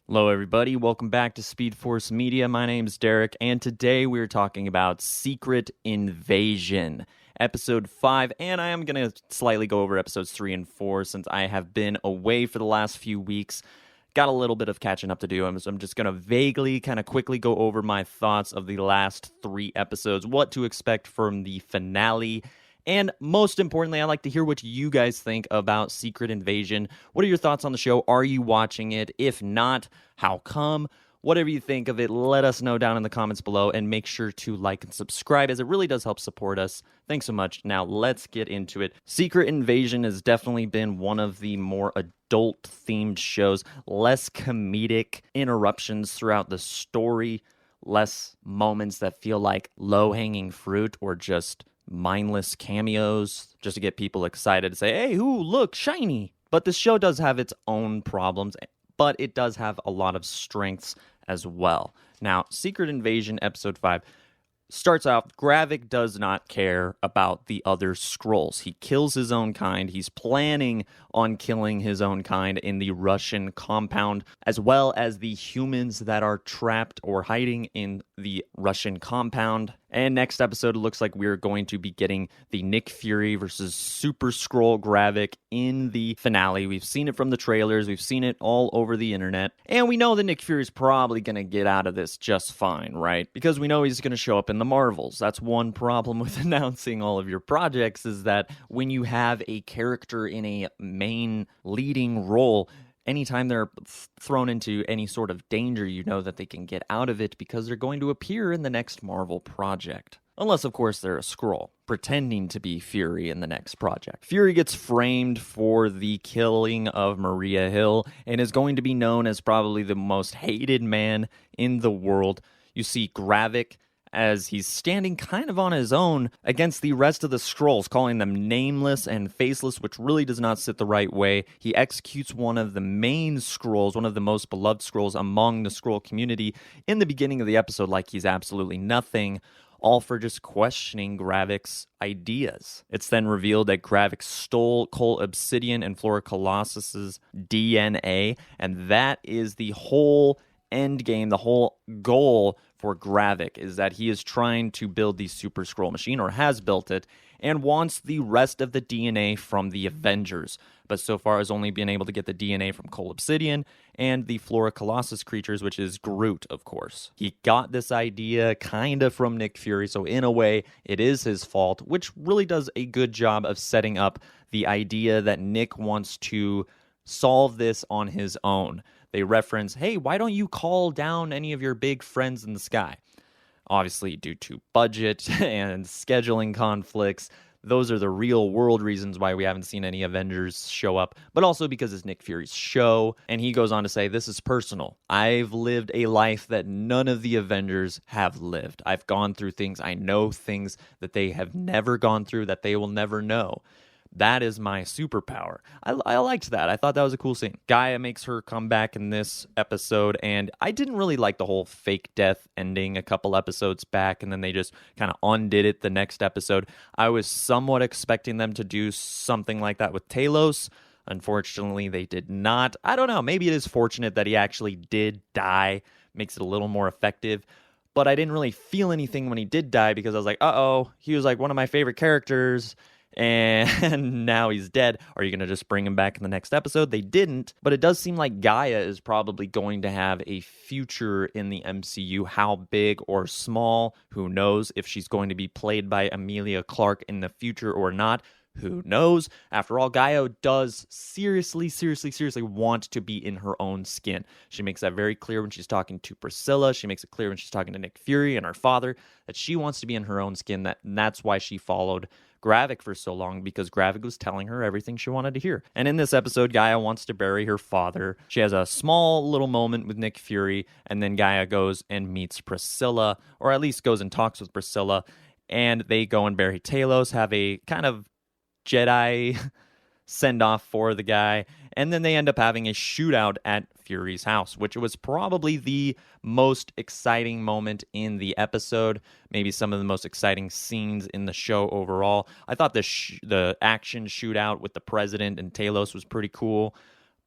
Hello, everybody. Welcome back to Speed Force Media. My name's Derek, and today we're talking about Secret Invasion, Episode 5, and I am going to slightly go over Episodes 3 and 4 since I have been away for the last few weeks. Got a little bit of catching up to do, so I'm just going to vaguely, kind of quickly go over my thoughts of the last 3 episodes, what to expect from the finale. And most importantly, I'd like to hear what you guys think about Secret Invasion. What are your thoughts on the show? Are you watching it? If not, how come? Whatever you think of it, let us know down in the comments below, and make sure to like and subscribe, as it really does help support us. Thanks so much. Now, let's get into it. Secret Invasion has definitely been one of the more adult-themed shows. Less comedic interruptions throughout the story. Less moments that feel like low-hanging fruit or just mindless cameos just to get people excited to say, hey, ooh, look, shiny. But this show does have its own problems, but it does have a lot of strengths as well. Now, Secret Invasion Episode 5 starts out, Gravik does not care about the other Skrulls. He kills his own kind. He's planning on killing his own kind in the Russian compound, as well as the humans that are trapped or hiding in the Russian compound. And next episode, it looks like we're going to be getting the Nick Fury versus Super Skrull Gravik in the finale. We've seen it from the trailers. We've seen it all over the internet. And we know that Nick Fury's probably going to get out of this just fine, right? Because we know he's going to show up in the Marvels. That's one problem with announcing all of your projects, is that when you have a character in a main leading role, anytime they're thrown into any sort of danger, you know that they can get out of it because they're going to appear in the next Marvel project. Unless, of course, they're a Skrull, pretending to be Fury in the next project. Fury gets framed for the killing of Maria Hill and is going to be known as probably the most hated man in the world. You see Gravik as he's standing kind of on his own against the rest of the Skrulls, calling them nameless and faceless, which really does not sit the right way. He executes one of the main Skrulls, one of the most beloved Skrulls among the Skrull community, in the beginning of the episode like he's absolutely nothing, all for just questioning Gravik's ideas. It's then revealed that Gravik stole Cole Obsidian and Flora Colossus's DNA, and that is the whole end game, the whole goal for Gravik, is that he is trying to build the Super Skrull machine, or has built it, and wants the rest of the DNA from the Avengers, but so far has only been able to get the DNA from Cole Obsidian and the Flora Colossus creatures, which is Groot, of course. He got this idea kind of from Nick Fury, so in a way, it is his fault, which really does a good job of setting up the idea that Nick wants to solve this on his own. They reference, hey, why don't you call down any of your big friends in the sky? Obviously, due to budget and scheduling conflicts, those are the real world reasons why we haven't seen any Avengers show up, but also because it's Nick Fury's show. And he goes on to say, this is personal. I've lived a life that none of the Avengers have lived. I've gone through things. I know things that they have never gone through, that they will never know. That is my superpower. I liked that. I thought that was a cool scene. Gaia makes her comeback in this episode, and I didn't really like the whole fake death ending a couple episodes back, and then they just kind of undid it the next episode. I was somewhat expecting them to do something like that with Talos. Unfortunately, they did not. I don't know. Maybe it is fortunate that he actually did die. Makes it a little more effective. But I didn't really feel anything when he did die, because I was like, uh-oh, he was like one of my favorite characters, and now he's dead. Are you going to just bring him back in the next episode? They didn't, but it does seem like Gaia is probably going to have a future in the MCU. How big or small, who knows? If she's going to be played by Emilia Clarke in the future or not, who knows? After all, Gaia does seriously want to be in her own skin. She makes that very clear when she's talking to Priscilla. She makes it clear when she's talking to Nick Fury and her father that she wants to be in her own skin. And that's why she followed Gravik for so long, because Gravik was telling her everything she wanted to hear. And in this episode, Gaia wants to bury her father. She has a small little moment with Nick Fury, and then Gaia goes and meets Priscilla, or at least goes and talks with Priscilla, and they go and bury Talos, have a kind of Jedi send-off for the guy, and then they end up having a shootout at Fury's house, which was probably the most exciting moment in the episode, maybe some of the most exciting scenes in the show overall. I thought the action shootout with the President and Talos was pretty cool,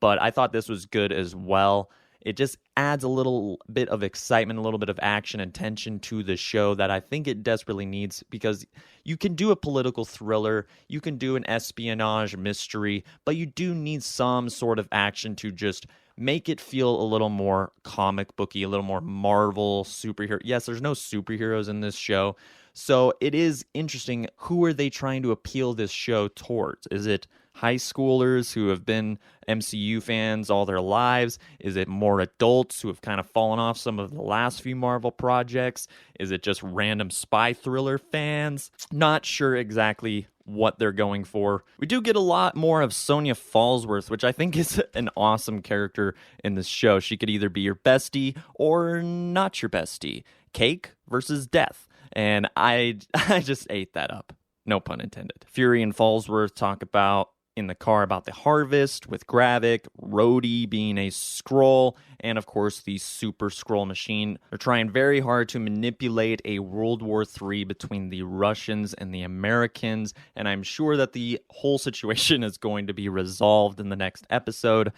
but I thought this was good as well. It just adds a little bit of excitement, a little bit of action and tension to the show that I think it desperately needs, because you can do a political thriller, you can do an espionage mystery, but you do need some sort of action to just make it feel a little more comic booky, a little more Marvel superhero. Yes, there's no superheroes in this show, so it is interesting. Who are they trying to appeal this show towards? Is it high schoolers who have been MCU fans all their lives? Is it more adults who have kind of fallen off some of the last few Marvel projects? Is it just random spy thriller fans? Not sure exactly what they're going for. We do get a lot more of Sonya Falsworth, which I think is an awesome character in this show. She could either be your bestie or not your bestie. Cake versus death. And I just ate that up. No pun intended. Fury and Falsworth talk about in the car about the harvest with Gravik, Rhodey being a Skrull, and of course the super Skrull machine. They're trying very hard to manipulate a World War III between the Russians and the Americans, and I'm sure that the whole situation is going to be resolved in the next episode.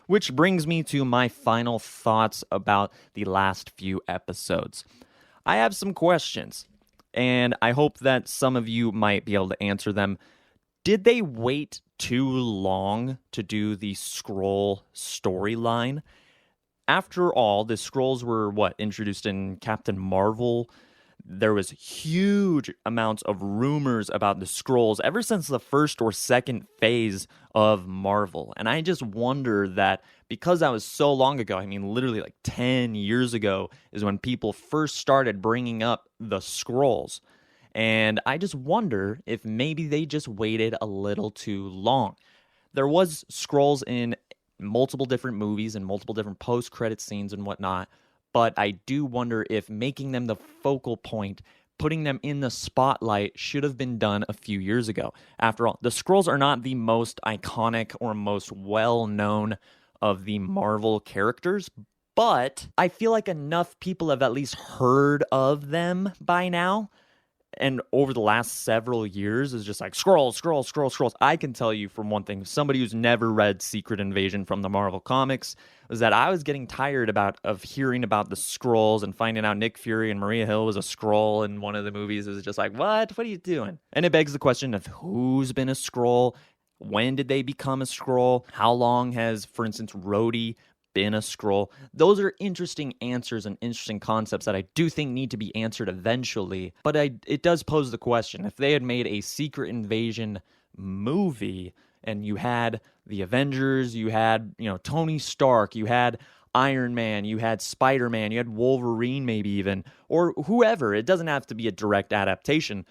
Which brings me to my final thoughts about the last few episodes. I have some questions, and I hope that some of you might be able to answer them. Did they wait too long to do the Skrull storyline? After all, the Skrulls were introduced in Captain Marvel. There was huge amounts of rumors about the Skrulls ever since the first or second phase of Marvel. And I just wonder that because that was so long ago, I mean, literally like 10 years ago is when people first started bringing up the Skrulls. And I just wonder if maybe they just waited a little too long. There was Skrulls in multiple different movies and multiple different post-credit scenes and whatnot, but I do wonder if making them the focal point, putting them in the spotlight, should have been done a few years ago. After all, the Skrulls are not the most iconic or most well-known of the Marvel characters, but I feel like enough people have at least heard of them by now. And over the last several years is just like Skrulls, Skrulls, Skrulls, Skrulls. I can tell you from one thing, somebody who's never read Secret Invasion from the Marvel Comics, was that I was getting tired of hearing about the Skrulls and finding out Nick Fury and Maria Hill was a Skrull in one of the movies. It was just like, what are you doing? And it begs the question of who's been a Skrull? When did they become a Skrull? How long has, for instance, Rhodey been a Skrull? Those are interesting answers and interesting concepts that I do think need to be answered eventually. But it does pose the question, if they had made a Secret Invasion movie and you had the Avengers, you had, Tony Stark, you had Iron Man, you had Spider-Man, you had Wolverine maybe even, or whoever, it doesn't have to be a direct adaptation.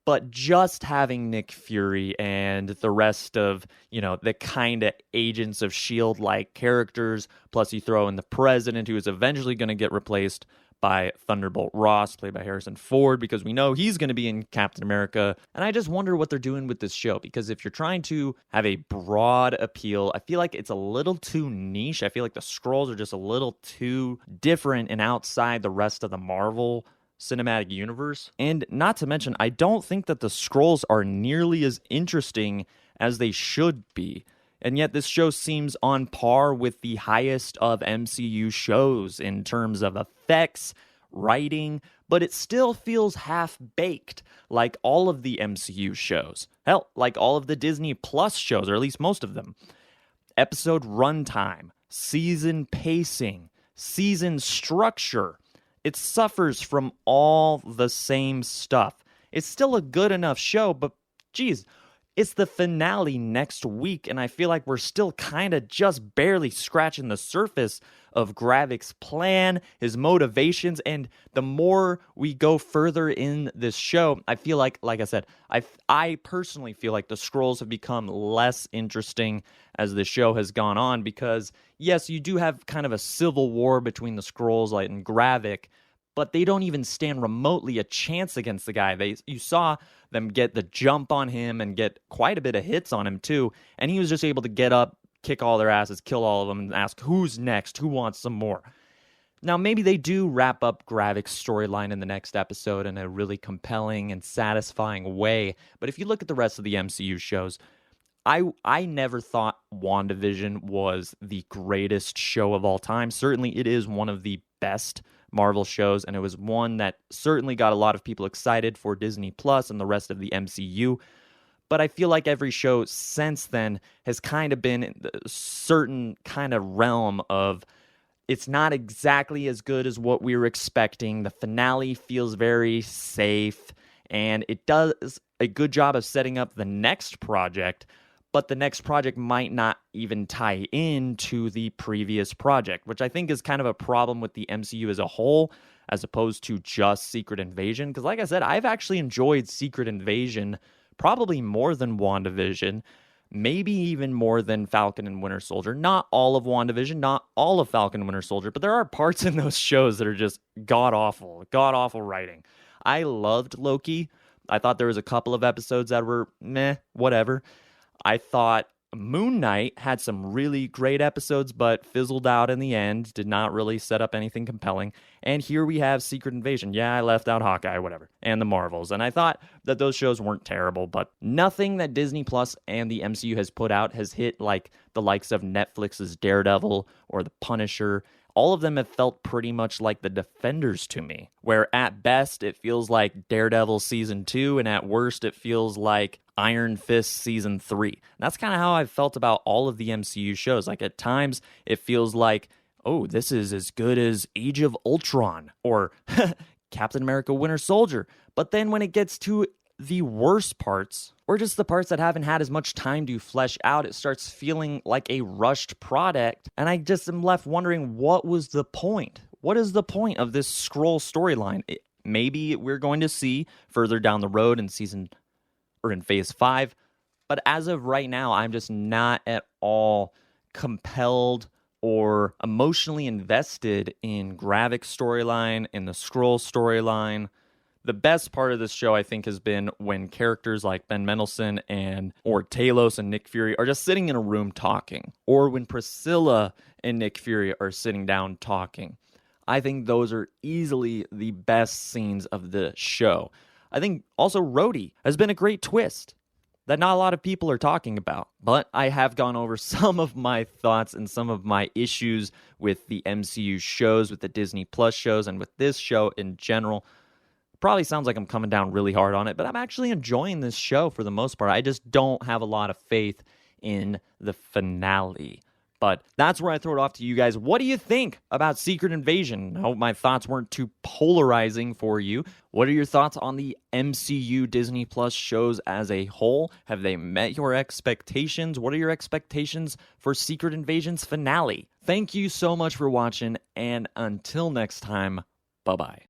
But just having Nick Fury and the rest of, the kind of Agents of S.H.I.E.L.D.-like characters, plus you throw in the President, who is eventually going to get replaced by Thunderbolt Ross, played by Harrison Ford, because we know he's going to be in Captain America. And I just wonder what they're doing with this show, because if you're trying to have a broad appeal, I feel like it's a little too niche. I feel like the Skrulls are just a little too different and outside the rest of the Marvel cinematic universe. And not to mention, I don't think that the Skrulls are nearly as interesting as they should be. And yet this show seems on par with the highest of MCU shows in terms of effects, writing, but it still feels half-baked, like all of the MCU shows. Hell, like all of the Disney Plus shows, or at least most of them. Episode runtime, season pacing, season structure. It suffers from all the same stuff. It's still a good enough show, but geez, it's the finale next week, and I feel like we're still kind of just barely scratching the surface of Gravik's plan, his motivations, and the more we go further in this show, I feel like I said, I personally feel like the Skrulls have become less interesting as the show has gone on, because yes, you do have kind of a civil war between the Skrulls and Gravik, but they don't even stand remotely a chance against the guy. You saw them get the jump on him and get quite a bit of hits on him too, and he was just able to get up, kick all their asses, kill all of them, and ask, who's next? Who wants some more? Now, maybe they do wrap up Gravik's storyline in the next episode in a really compelling and satisfying way, but if you look at the rest of the MCU shows, I never thought WandaVision was the greatest show of all time. Certainly it is one of the best Marvel shows, and it was one that certainly got a lot of people excited for Disney Plus and the rest of the MCU. But I feel like every show since then has kind of been in a certain kind of realm of it's not exactly as good as what we were expecting. The finale feels very safe, and it does a good job of setting up the next project, but the next project might not even tie into the previous project, which I think is kind of a problem with the MCU as a whole, as opposed to just Secret Invasion. Because like I said, I've actually enjoyed Secret Invasion probably more than WandaVision, maybe even more than Falcon and Winter Soldier. Not all of WandaVision, not all of Falcon and Winter Soldier, but there are parts in those shows that are just god-awful writing. I loved Loki. I thought there was a couple of episodes that were meh, whatever. I thought Moon Knight had some really great episodes, but fizzled out in the end, did not really set up anything compelling. And here we have Secret Invasion. Yeah, I left out Hawkeye, whatever, and the Marvels. And I thought that those shows weren't terrible, but nothing that Disney Plus and the MCU has put out has hit like the likes of Netflix's Daredevil or The Punisher. All of them have felt pretty much like The Defenders to me, where at best it feels like Daredevil Season 2, and at worst it feels like Iron Fist Season 3. That's kind of how I've felt about all of the MCU shows. Like at times it feels like, oh, this is as good as Age of Ultron or Captain America Winter Soldier. But then when it gets to the worst parts, or just the parts that haven't had as much time to flesh out, it starts feeling like a rushed product. And I just am left wondering, what was the point? What is the point of this Skrull storyline? Maybe we're going to see further down the road in in Phase 5. But as of right now, I'm just not at all compelled or emotionally invested in Gravik's storyline, in the Skrull storyline. The best part of this show, I think, has been when characters like Ben Mendelsohn or Talos and Nick Fury are just sitting in a room talking, or when Priscilla and Nick Fury are sitting down talking. I think those are easily the best scenes of the show. I think also Rhodey has been a great twist that not a lot of people are talking about. But I have gone over some of my thoughts and some of my issues with the MCU shows, with the Disney Plus shows, and with this show in general. Probably sounds like I'm coming down really hard on it, but I'm actually enjoying this show for the most part. I just don't have a lot of faith in the finale. But that's where I throw it off to you guys. What do you think about Secret Invasion? I hope my thoughts weren't too polarizing for you. What are your thoughts on the MCU Disney Plus shows as a whole? Have they met your expectations? What are your expectations for Secret Invasion's finale? Thank you so much for watching, and until next time, bye-bye.